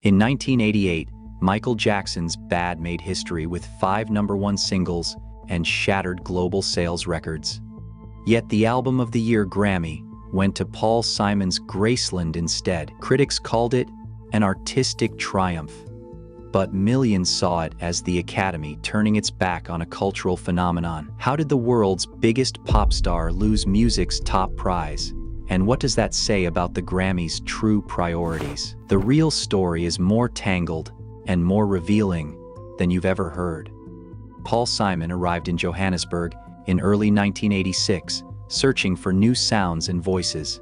In 1988, Michael Jackson's Bad made history with 5 #1 singles and shattered global sales records. Yet the Album of the Year Grammy went to Paul Simon's Graceland instead. Critics called it an artistic triumph, but millions saw it as the Academy turning its back on a cultural phenomenon. How did the world's biggest pop star lose music's top prize? And what does that say about the Grammys' true priorities? The real story is more tangled and more revealing than you've ever heard. Paul Simon arrived in Johannesburg in early 1986, searching for new sounds and voices.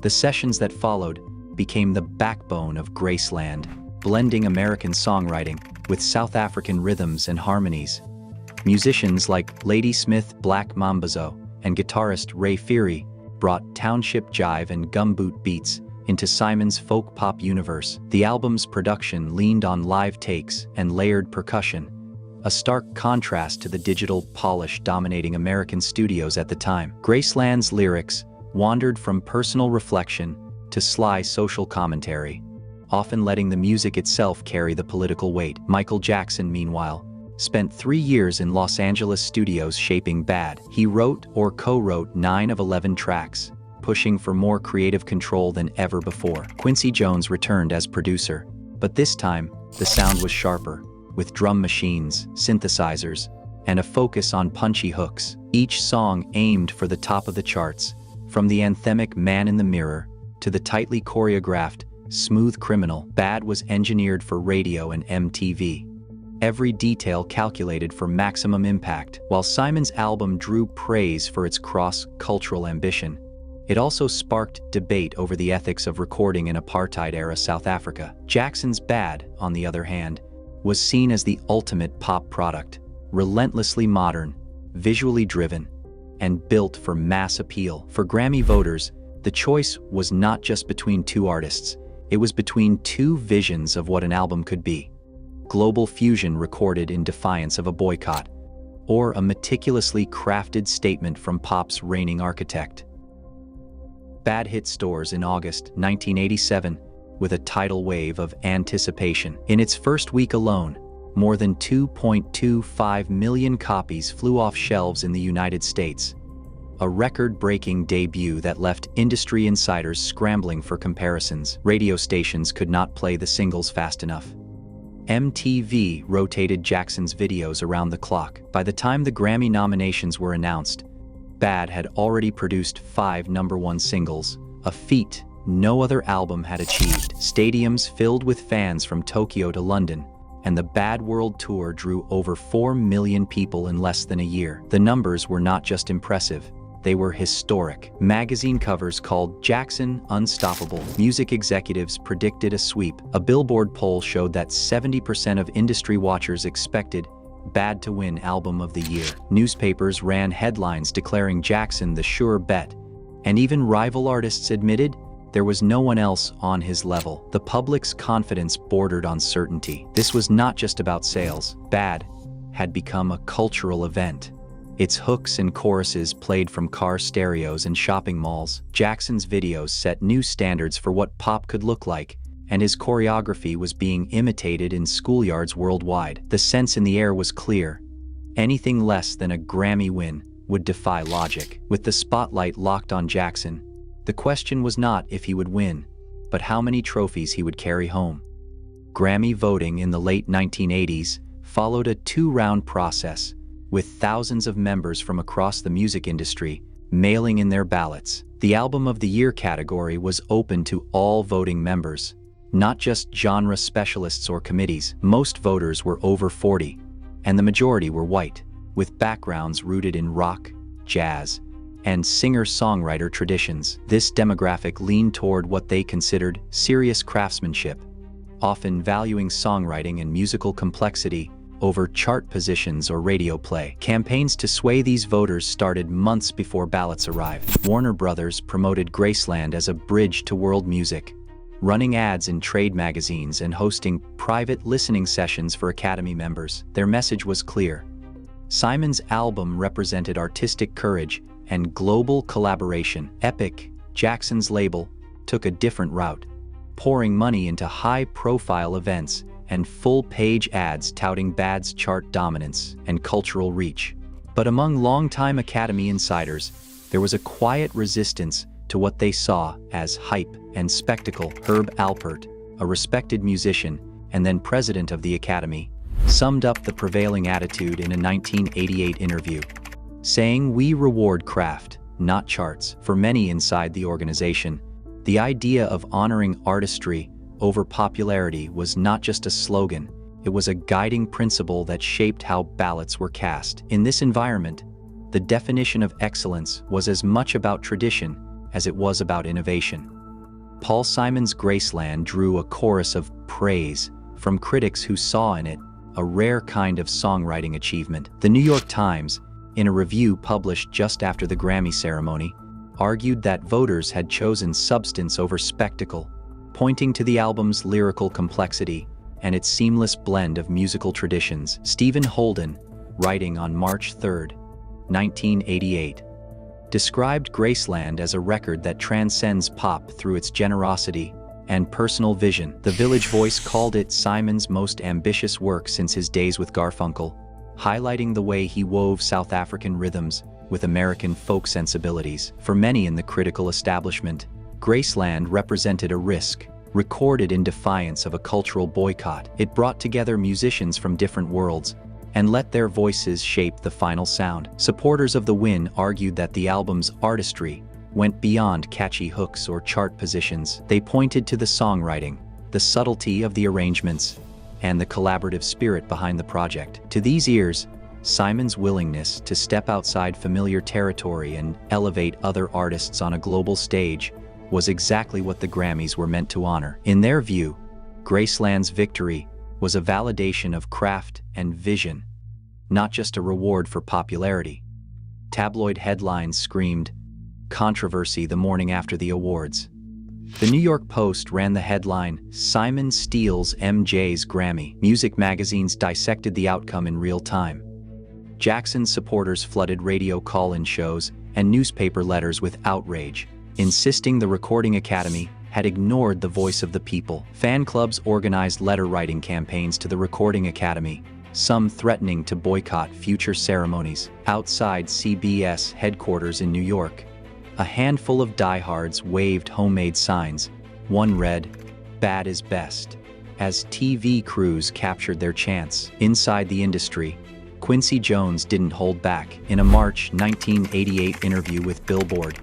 The sessions that followed became the backbone of Graceland, blending American songwriting with South African rhythms and harmonies. Musicians like Lady Smith, Black Mambazo, and guitarist Ray Feary brought township jive and gumboot beats into Simon's folk pop universe. The album's production leaned on live takes and layered percussion, a stark contrast to the digital polish dominating American studios at the time. Graceland's lyrics wandered from personal reflection to sly social commentary, often letting the music itself carry the political weight. Michael Jackson, meanwhile, spent 3 years in Los Angeles studios shaping Bad. He wrote or co-wrote 9 of 11 tracks, pushing for more creative control than ever before. Quincy Jones returned as producer, but this time, the sound was sharper, with drum machines, synthesizers, and a focus on punchy hooks. Each song aimed for the top of the charts, from the anthemic Man in the Mirror to the tightly choreographed Smooth Criminal. Bad was engineered for radio and MTV, every detail calculated for maximum impact. While Simon's album drew praise for its cross-cultural ambition, it also sparked debate over the ethics of recording in apartheid-era South Africa. Jackson's Bad, on the other hand, was seen as the ultimate pop product, relentlessly modern, visually driven, and built for mass appeal. For Grammy voters, the choice was not just between 2 artists, it was between 2 visions of what an album could be: global fusion recorded in defiance of a boycott, or a meticulously crafted statement from pop's reigning architect. Bad hit stores in August 1987 with a tidal wave of anticipation. In its first week alone, more than 2.25 million copies flew off shelves in the United States, a record-breaking debut that left industry insiders scrambling for comparisons. Radio stations could not play the singles fast enough. MTV rotated Jackson's videos around the clock. By the time the Grammy nominations were announced, Bad had already produced 5 #1 singles, a feat no other album had achieved. Stadiums filled with fans from Tokyo to London, and the Bad World Tour drew over 4 million people in less than a year. The numbers were not just impressive, they were historic. Magazine covers called Jackson unstoppable. Music executives predicted a sweep. A Billboard poll showed that 70% of industry watchers expected Bad to win Album of the Year. Newspapers ran headlines declaring Jackson the sure bet, and even rival artists admitted there was no one else on his level. The public's confidence bordered on certainty. This was not just about sales. Bad had become a cultural event. Its hooks and choruses played from car stereos and shopping malls. Jackson's videos set new standards for what pop could look like, and his choreography was being imitated in schoolyards worldwide. The sense in the air was clear. Anything less than a Grammy win would defy logic. With the spotlight locked on Jackson, the question was not if he would win, but how many trophies he would carry home. Grammy voting in the late 1980s followed a 2-round process, with thousands of members from across the music industry mailing in their ballots. The Album of the Year category was open to all voting members, not just genre specialists or committees. Most voters were over 40, and the majority were white, with backgrounds rooted in rock, jazz, and singer-songwriter traditions. This demographic leaned toward what they considered serious craftsmanship, often valuing songwriting and musical complexity over chart positions or radio play. Campaigns to sway these voters started months before ballots arrived. Warner Brothers promoted Graceland as a bridge to world music, running ads in trade magazines and hosting private listening sessions for Academy members. Their message was clear. Simon's album represented artistic courage and global collaboration. Epic, Jackson's label, took a different route. pouring money into high-profile events and full-page ads touting Bad's chart dominance and cultural reach. But among longtime Academy insiders, there was a quiet resistance to what they saw as hype and spectacle. Herb Alpert, a respected musician and then president of the Academy, summed up the prevailing attitude in a 1988 interview, saying, "We reward craft, not charts." For many inside the organization, the idea of honoring artistry over popularity was not just a slogan, it was a guiding principle that shaped how ballots were cast. In this environment, the definition of excellence was as much about tradition as it was about innovation. Paul Simon's Graceland drew a chorus of praise from critics who saw in it a rare kind of songwriting achievement. The New York Times, in a review published just after the Grammy ceremony, argued that voters had chosen substance over spectacle, pointing to the album's lyrical complexity and its seamless blend of musical traditions. Stephen Holden, writing on March 3, 1988, described Graceland as a record that transcends pop through its generosity and personal vision. The Village Voice called it Simon's most ambitious work since his days with Garfunkel, highlighting the way he wove South African rhythms with American folk sensibilities. For many in the critical establishment, Graceland represented a risk, recorded in defiance of a cultural boycott. It brought together musicians from different worlds and let their voices shape the final sound. Supporters of the win argued that the album's artistry went beyond catchy hooks or chart positions. They pointed to the songwriting, the subtlety of the arrangements, and the collaborative spirit behind the project. To these ears, Simon's willingness to step outside familiar territory and elevate other artists on a global stage was exactly what the Grammys were meant to honor. In their view, Graceland's victory was a validation of craft and vision, not just a reward for popularity. Tabloid headlines screamed controversy the morning after the awards. The New York Post ran the headline, "Simon Steals MJ's Grammy." Music magazines dissected the outcome in real time. Jackson's supporters flooded radio call-in shows and newspaper letters with outrage, insisting the Recording Academy had ignored the voice of the people. Fan clubs organized letter-writing campaigns to the Recording Academy, some threatening to boycott future ceremonies. Outside CBS headquarters in New York, a handful of diehards waved homemade signs. One read, "Bad is best," as TV crews captured their chants. Inside the industry, Quincy Jones didn't hold back. In a March 1988 interview with Billboard,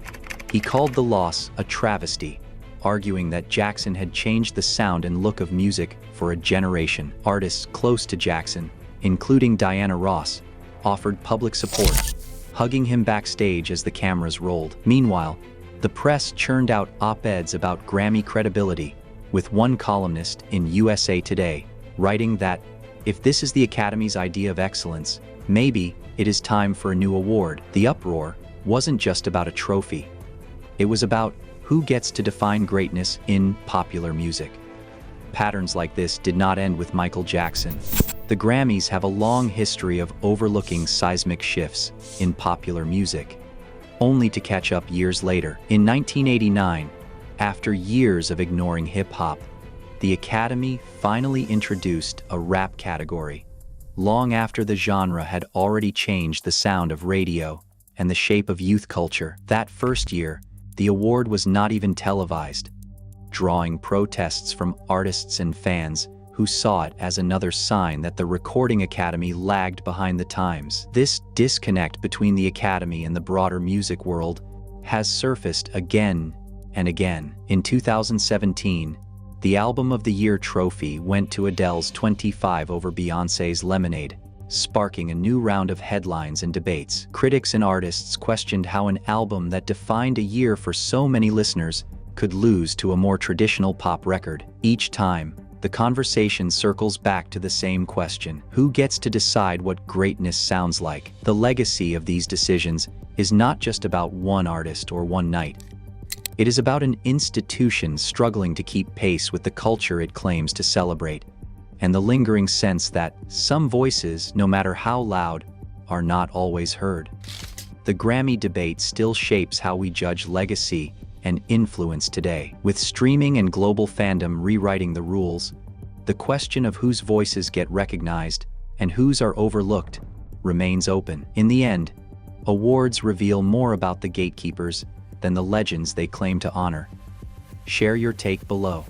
he called the loss a travesty, arguing that Jackson had changed the sound and look of music for a generation. Artists close to Jackson, including Diana Ross, offered public support, hugging him backstage as the cameras rolled. Meanwhile, the press churned out op-eds about Grammy credibility, with one columnist in USA Today writing that, "If this is the Academy's idea of excellence, maybe it is time for a new award." The uproar wasn't just about a trophy. It was about who gets to define greatness in popular music. Patterns like this did not end with Michael Jackson. The Grammys have a long history of overlooking seismic shifts in popular music, only to catch up years later. In 1989, after years of ignoring hip-hop, the Academy finally introduced a rap category, long after the genre had already changed the sound of radio and the shape of youth culture. That first year, the award was not even televised, drawing protests from artists and fans who saw it as another sign that the Recording Academy lagged behind the times. This disconnect between the Academy and the broader music world has surfaced again and again. In 2017, the Album of the Year trophy went to Adele's 25 over Beyoncé's Lemonade, sparking a new round of headlines and debates. Critics and artists questioned how an album that defined a year for so many listeners could lose to a more traditional pop record. Each time, the conversation circles back to the same question: who gets to decide what greatness sounds like? The legacy of these decisions is not just about one artist or one night. It is about an institution struggling to keep pace with the culture it claims to celebrate, and the lingering sense that some voices, no matter how loud, are not always heard. The Grammy debate still shapes how we judge legacy and influence today. With streaming and global fandom rewriting the rules, the question of whose voices get recognized and whose are overlooked remains open. In the end, awards reveal more about the gatekeepers than the legends they claim to honor. Share your take below.